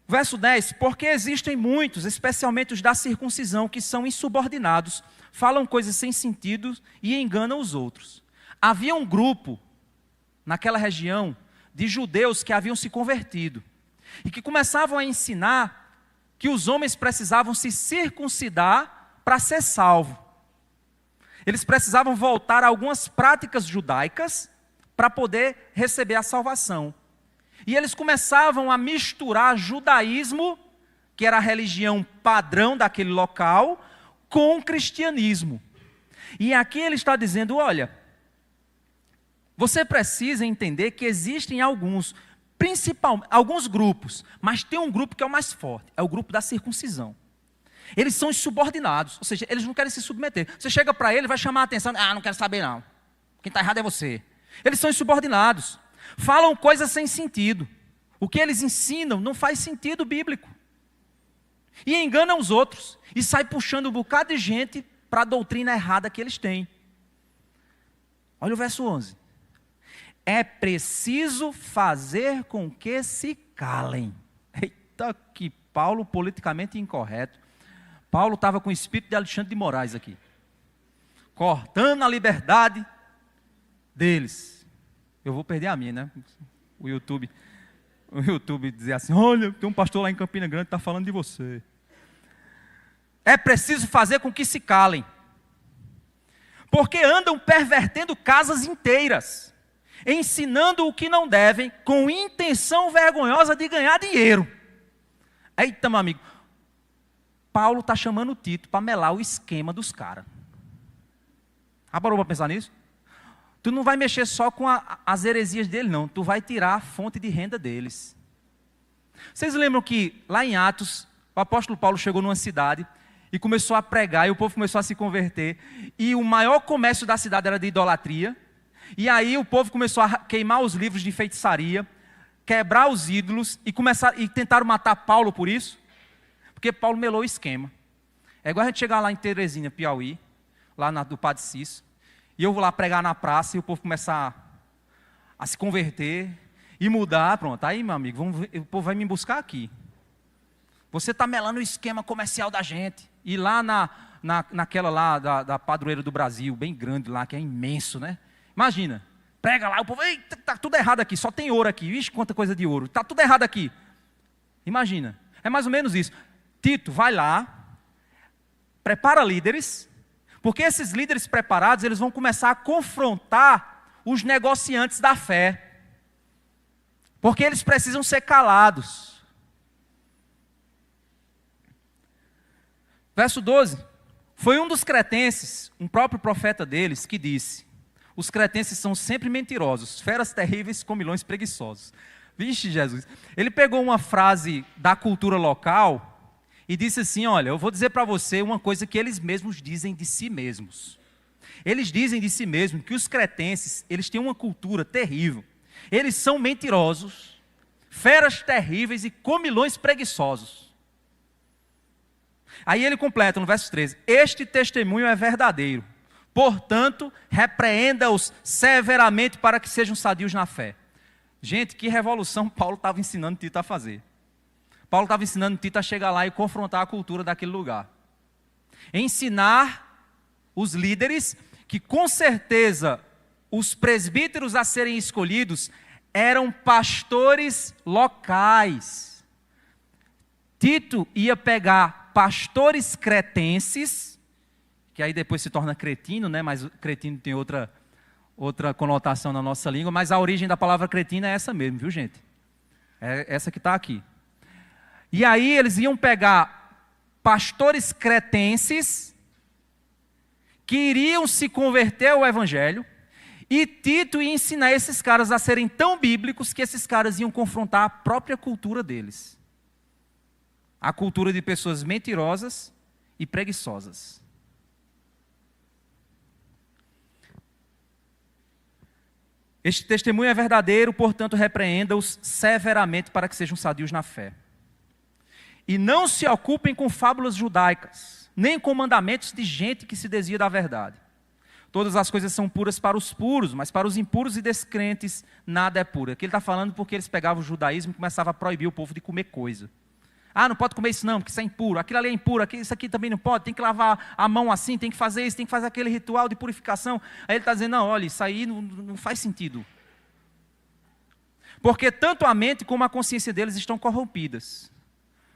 Verso 10, porque existem muitos, especialmente os da circuncisão, que são insubordinados, falam coisas sem sentido e enganam os outros. Havia um grupo, naquela região, de judeus que haviam se convertido, e que começavam a ensinar que os homens precisavam se circuncidar para ser salvo. Eles precisavam voltar a algumas práticas judaicas para poder receber a salvação. E eles começavam a misturar judaísmo, que era a religião padrão daquele local, com o cristianismo. E aqui ele está dizendo, olha, você precisa entender que existem alguns grupos, mas tem um grupo que é o mais forte, é o grupo da circuncisão. Eles são insubordinados, ou seja, eles não querem se submeter. Você chega para ele, vai chamar a atenção, não quero saber não, quem está errado é você. Eles são insubordinados, falam coisas sem sentido, o que eles ensinam não faz sentido bíblico, e enganam os outros, e sai puxando um bocado de gente para a doutrina errada que eles têm. Olha o verso 11. É preciso fazer com que se calem. Eita, que Paulo politicamente incorreto. Paulo estava com o espírito de Alexandre de Moraes aqui, cortando a liberdade deles. Eu vou perder a minha, né? O YouTube dizer assim, olha, tem um pastor lá em Campina Grande que está falando de você. É preciso fazer com que se calem, porque andam pervertendo casas inteiras, ensinando o que não devem, com intenção vergonhosa de ganhar dinheiro. Eita, meu amigo, Paulo está chamando Tito para melar o esquema dos caras. Parou para pensar nisso? Tu não vai mexer só com as heresias dele, não. Tu vai tirar a fonte de renda deles. Vocês lembram que lá em Atos, o apóstolo Paulo chegou numa cidade e começou a pregar, e o povo começou a se converter, e o maior comércio da cidade era de idolatria. E aí o povo começou a queimar os livros de feitiçaria, quebrar os ídolos e tentaram matar Paulo por isso, porque Paulo melou o esquema. É igual a gente chegar lá em Teresina, Piauí, lá do Padre Cício, e eu vou lá pregar na praça e o povo começar a se converter e mudar. Pronto, aí meu amigo, o povo vai me buscar aqui. Você está melando o esquema comercial da gente. E lá naquela lá da Padroeira do Brasil, bem grande lá, que é imenso, né? Imagina, prega lá, o povo, eita, tá tudo errado aqui, só tem ouro aqui, vixe, quanta coisa de ouro, tá tudo errado aqui. Imagina, é mais ou menos isso. Tito, vai lá, prepara líderes, porque esses líderes preparados, eles vão começar a confrontar os negociantes da fé, porque eles precisam ser calados. Verso 12, Foi um dos cretenses, um próprio profeta deles, que disse: os cretenses são sempre mentirosos, feras terríveis, comilões preguiçosos. Vixe, Jesus. Ele pegou uma frase da cultura local e disse assim: olha, eu vou dizer para você uma coisa que eles mesmos dizem de si mesmos. Eles dizem de si mesmos que os cretenses, eles têm uma cultura terrível. Eles são mentirosos, feras terríveis e comilões preguiçosos. Aí ele completa no verso 13: este testemunho é verdadeiro, portanto, repreenda-os severamente para que sejam sadios na fé. Gente, que revolução Paulo estava ensinando Tito a fazer. Paulo estava ensinando Tito a chegar lá e confrontar a cultura daquele lugar. Ensinar os líderes que, com certeza, os presbíteros a serem escolhidos eram pastores locais. Tito ia pegar pastores cretenses, que aí depois se torna cretino, né? Mas cretino tem outra conotação na nossa língua, mas a origem da palavra cretino é essa mesmo, viu, gente? É essa que está aqui. E aí eles iam pegar pastores cretenses que iriam se converter ao evangelho, e Tito ia ensinar esses caras a serem tão bíblicos que esses caras iam confrontar a própria cultura deles. A cultura de pessoas mentirosas e preguiçosas. Este testemunho é verdadeiro, portanto, repreenda-os severamente para que sejam sadios na fé. E não se ocupem com fábulas judaicas, nem com mandamentos de gente que se desvia da verdade. Todas as coisas são puras para os puros, mas para os impuros e descrentes nada é puro. Aqui ele está falando porque eles pegavam o judaísmo e começavam a proibir o povo de comer coisa. Ah, não pode comer isso não, porque isso é impuro. Aquilo ali é impuro, isso aqui também não pode. Tem que lavar a mão assim, tem que fazer isso, tem que fazer aquele ritual de purificação. Aí ele está dizendo: não, olha, isso aí não faz sentido. Porque tanto a mente como a consciência deles estão corrompidas.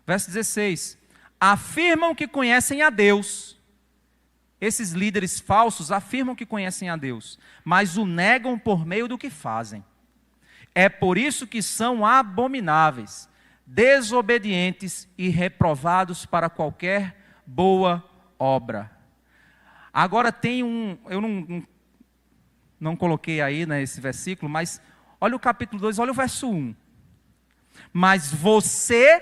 Verso 16. Afirmam que conhecem a Deus. Esses líderes falsos afirmam que conhecem a Deus, mas o negam por meio do que fazem. É por isso que são abomináveis, desobedientes e reprovados para qualquer boa obra. Agora tem eu não coloquei aí, né, esse versículo, mas olha o capítulo 2, olha o verso 1. Mas você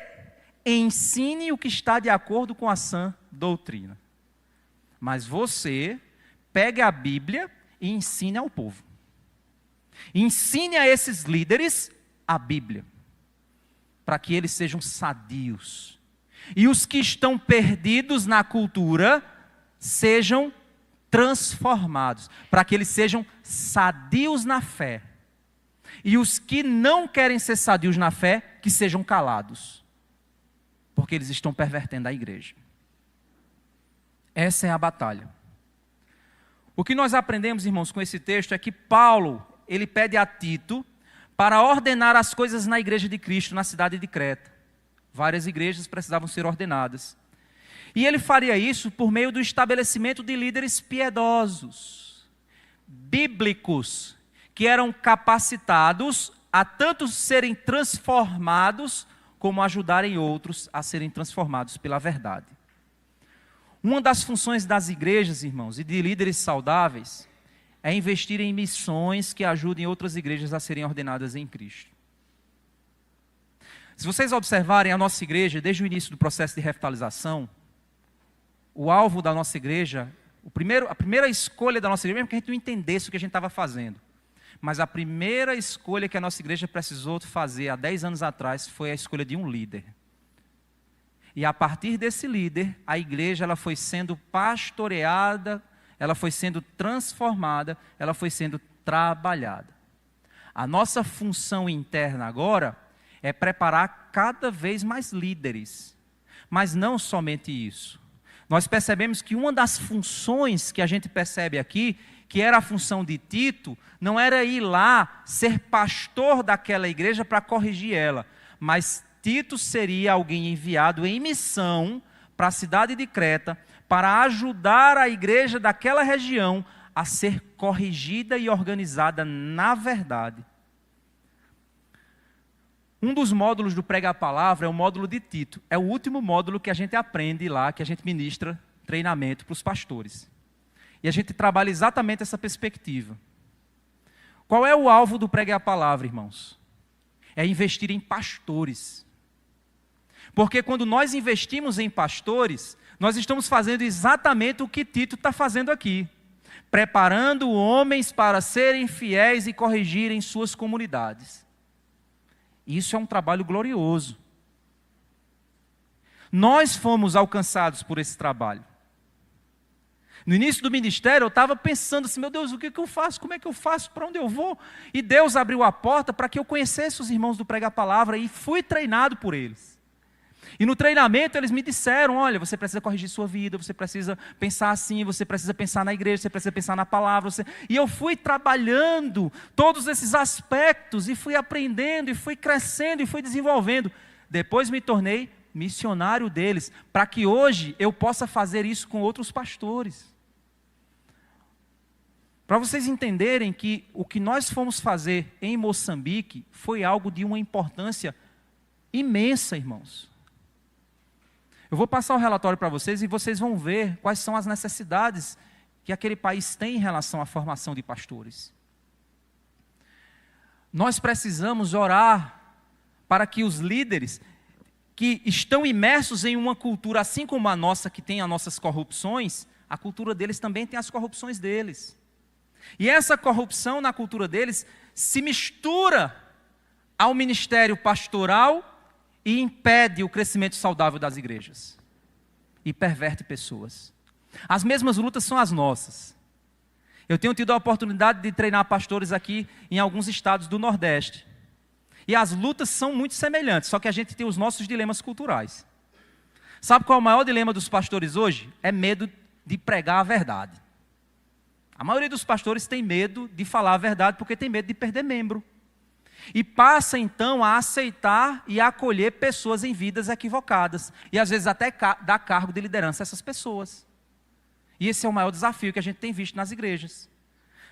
ensine o que está de acordo com a sã doutrina. Mas você pegue a Bíblia e ensine ao povo. Ensine a esses líderes a Bíblia, para que eles sejam sadios. E os que estão perdidos na cultura sejam transformados, para que eles sejam sadios na fé. E os que não querem ser sadios na fé, que sejam calados, porque eles estão pervertendo a igreja. Essa é a batalha. O que nós aprendemos, irmãos, com esse texto é que Paulo, ele pede a Tito para ordenar as coisas na igreja de Cristo, na cidade de Creta. Várias igrejas precisavam ser ordenadas. E ele faria isso por meio do estabelecimento de líderes piedosos, bíblicos, que eram capacitados a tanto serem transformados, como ajudarem outros a serem transformados pela verdade. Uma das funções das igrejas, irmãos, e de líderes saudáveis, é investir em missões que ajudem outras igrejas a serem ordenadas em Cristo. Se vocês observarem a nossa igreja, desde o início do processo de revitalização, o alvo da nossa igreja, a primeira escolha da nossa igreja, mesmo que a gente não entendesse o que a gente estava fazendo, mas a primeira escolha que a nossa igreja precisou fazer há 10 anos atrás foi a escolha de um líder. E a partir desse líder, a igreja ela foi sendo pastoreada, ela foi sendo transformada, ela foi sendo trabalhada. A nossa função interna agora é preparar cada vez mais líderes. Mas não somente isso. Nós percebemos que uma das funções que a gente percebe aqui, que era a função de Tito, não era ir lá ser pastor daquela igreja para corrigir ela, mas Tito seria alguém enviado em missão para a cidade de Creta, para ajudar a igreja daquela região a ser corrigida e organizada na verdade. Um dos módulos do Prega a Palavra é o módulo de Tito. É o último módulo que a gente aprende lá, que a gente ministra treinamento para os pastores. E a gente trabalha exatamente essa perspectiva. Qual é o alvo do Pregue a Palavra, irmãos? É investir em pastores. Porque quando nós investimos em pastores, nós estamos fazendo exatamente o que Tito está fazendo aqui. Preparando homens para serem fiéis e corrigirem suas comunidades. Isso é um trabalho glorioso. Nós fomos alcançados por esse trabalho. No início do ministério, eu estava pensando assim, meu Deus, o que eu faço? Como é que eu faço? Para onde eu vou? E Deus abriu a porta para que eu conhecesse os irmãos do Pregue a Palavra e fui treinado por eles. E no treinamento eles me disseram, olha, você precisa corrigir sua vida, você precisa pensar assim, você precisa pensar na igreja, você precisa pensar na palavra. E eu fui trabalhando todos esses aspectos e fui aprendendo e fui crescendo e fui desenvolvendo. Depois me tornei missionário deles, para que hoje eu possa fazer isso com outros pastores. Para vocês entenderem que o que nós fomos fazer em Moçambique foi algo de uma importância imensa, irmãos. Eu vou passar o relatório para vocês e vocês vão ver quais são as necessidades que aquele país tem em relação à formação de pastores. Nós precisamos orar para que os líderes que estão imersos em uma cultura assim como a nossa, que tem as nossas corrupções, a cultura deles também tem as corrupções deles. E essa corrupção na cultura deles se mistura ao ministério pastoral e impede o crescimento saudável das igrejas. E perverte pessoas. As mesmas lutas são as nossas. Eu tenho tido a oportunidade de treinar pastores aqui em alguns estados do Nordeste. E as lutas são muito semelhantes, só que a gente tem os nossos dilemas culturais. Sabe qual é o maior dilema dos pastores hoje? É medo de pregar a verdade. A maioria dos pastores tem medo de falar a verdade porque tem medo de perder membro. E passa então a aceitar e a acolher pessoas em vidas equivocadas. E às vezes até dar cargo de liderança a essas pessoas. E esse é o maior desafio que a gente tem visto nas igrejas.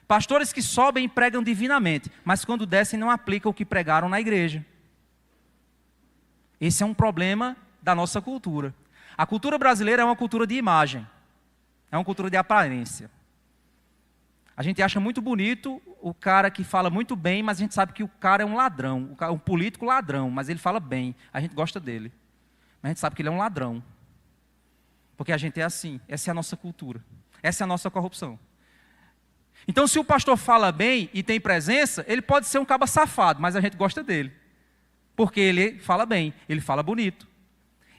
Pastores que sobem e pregam divinamente, mas quando descem não aplicam o que pregaram na igreja. Esse é um problema da nossa cultura. A cultura brasileira é uma cultura de imagem. É uma cultura de aparência. A gente acha muito bonito o cara que fala muito bem, mas a gente sabe que o cara é um ladrão, um político ladrão, mas ele fala bem, a gente gosta dele. Mas a gente sabe que ele é um ladrão. Porque a gente é assim, essa é a nossa cultura, essa é a nossa corrupção. Então se o pastor fala bem e tem presença, ele pode ser um caba safado, mas a gente gosta dele. Porque ele fala bem, ele fala bonito.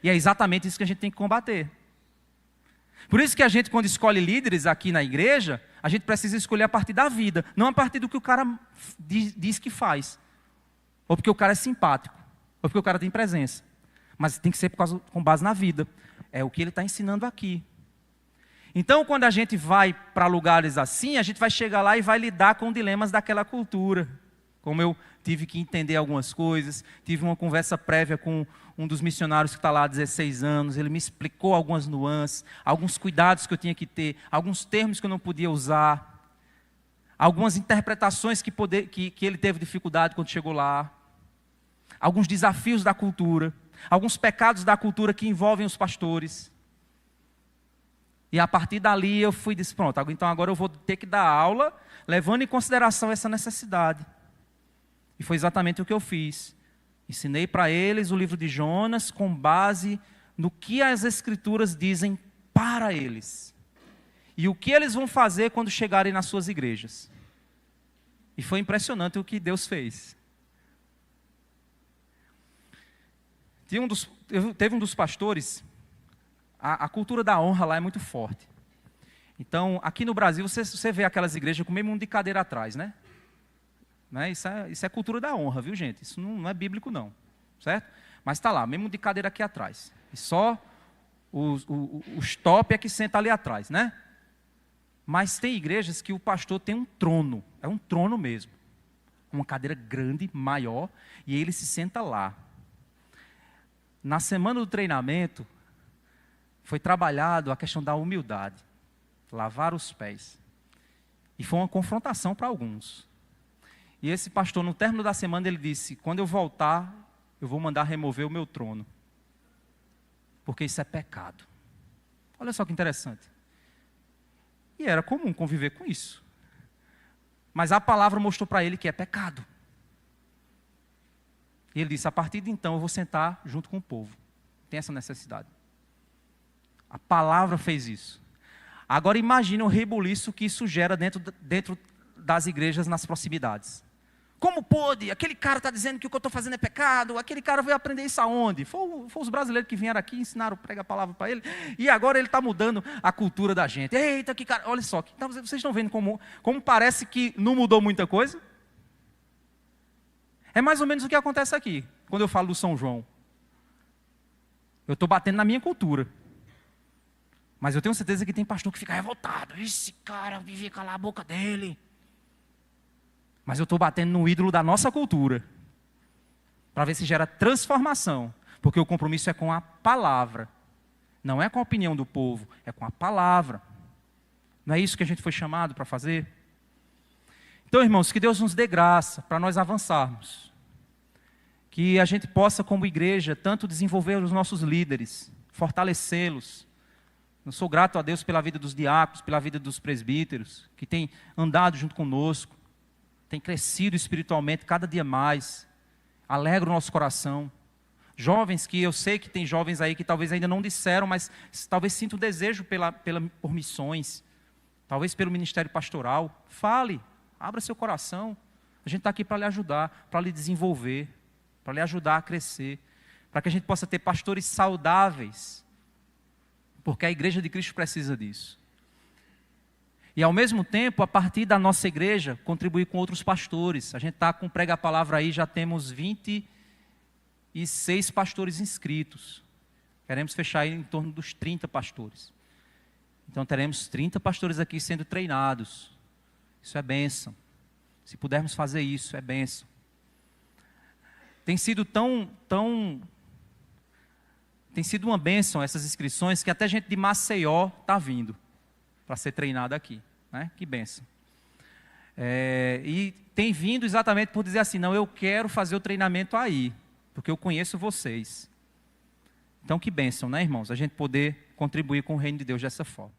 E é exatamente isso que a gente tem que combater. Por isso que a gente, quando escolhe líderes aqui na igreja, a gente precisa escolher a partir da vida, não a partir do que o cara diz que faz. Ou porque o cara é simpático, ou porque o cara tem presença. Mas tem que ser com base na vida. É o que ele está ensinando aqui. Então, quando a gente vai para lugares assim, a gente vai chegar lá e vai lidar com dilemas daquela cultura. Como eu tive que entender algumas coisas, tive uma conversa prévia com um dos missionários que está lá há 16 anos, ele me explicou algumas nuances, alguns cuidados que eu tinha que ter, alguns termos que eu não podia usar, algumas interpretações que ele teve dificuldade quando chegou lá, alguns desafios da cultura, alguns pecados da cultura que envolvem os pastores. E a partir dali eu fui e disse, pronto, então agora eu vou ter que dar aula, levando em consideração essa necessidade. E foi exatamente o que eu fiz. Ensinei para eles o livro de Jonas com base no que as Escrituras dizem para eles. E o que eles vão fazer quando chegarem nas suas igrejas. E foi impressionante o que Deus fez. Teve um dos pastores, a cultura da honra lá é muito forte. Então, aqui no Brasil, você vê aquelas igrejas com o mesmo mundo de cadeira atrás, né? Isso é cultura da honra, viu, gente? Isso não é bíblico, não. Certo? Mas está lá, mesmo de cadeira aqui atrás. E só os top é que senta ali atrás, né? Mas tem igrejas que o pastor tem um trono. É um trono mesmo. Uma cadeira grande, maior, e ele se senta lá. Na semana do treinamento, foi trabalhado a questão da humildade. Lavar os pés. E foi uma confrontação para alguns. E esse pastor, no término da semana, ele disse, quando eu voltar, eu vou mandar remover o meu trono. Porque isso é pecado. Olha só que interessante. E era comum conviver com isso. Mas a palavra mostrou para ele que é pecado. E ele disse, a partir de então eu vou sentar junto com o povo. Tem essa necessidade. A palavra fez isso. Agora imagine o rebuliço que isso gera dentro das igrejas nas proximidades. Como pôde? Aquele cara está dizendo que o que eu estou fazendo é pecado. Aquele cara veio aprender isso aonde? Foi os brasileiros que vieram aqui, ensinaram, prega a palavra para ele. E agora ele está mudando a cultura da gente. Eita, que cara, olha só. Então, vocês estão vendo como parece que não mudou muita coisa? É mais ou menos o que acontece aqui, quando eu falo do São João. Eu estou batendo na minha cultura. Mas eu tenho certeza que tem pastor que fica revoltado. Esse cara vivia calar a boca dele. Mas eu estou batendo no ídolo da nossa cultura. Para ver se gera transformação. Porque o compromisso é com a palavra. Não é com a opinião do povo, é com a palavra. Não é isso que a gente foi chamado para fazer? Então, irmãos, que Deus nos dê graça para nós avançarmos. Que a gente possa, como igreja, tanto desenvolver os nossos líderes, fortalecê-los. Eu sou grato a Deus pela vida dos diáconos, pela vida dos presbíteros, que têm andado junto conosco, têm crescido espiritualmente cada dia mais, alegra o nosso coração. Jovens que eu sei que tem jovens aí que talvez ainda não disseram, mas talvez sintam desejo por missões, talvez pelo ministério pastoral. Fale, abra seu coração. A gente está aqui para lhe ajudar, para lhe desenvolver, para lhe ajudar a crescer, para que a gente possa ter pastores saudáveis, porque a igreja de Cristo precisa disso. E ao mesmo tempo, a partir da nossa igreja, contribuir com outros pastores. A gente está com Prega a Palavra aí, já temos 26 pastores inscritos. Queremos fechar aí em torno dos 30 pastores. Então teremos 30 pastores aqui sendo treinados. Isso é bênção. Se pudermos fazer isso, é bênção. Tem sido tem sido uma bênção essas inscrições, que até gente de Maceió está vindo para ser treinado aqui, né? Que bênção. E tem vindo exatamente por dizer assim, não, eu quero fazer o treinamento aí, porque eu conheço vocês. Então que bênção, né, irmãos? A gente poder contribuir com o reino de Deus dessa forma.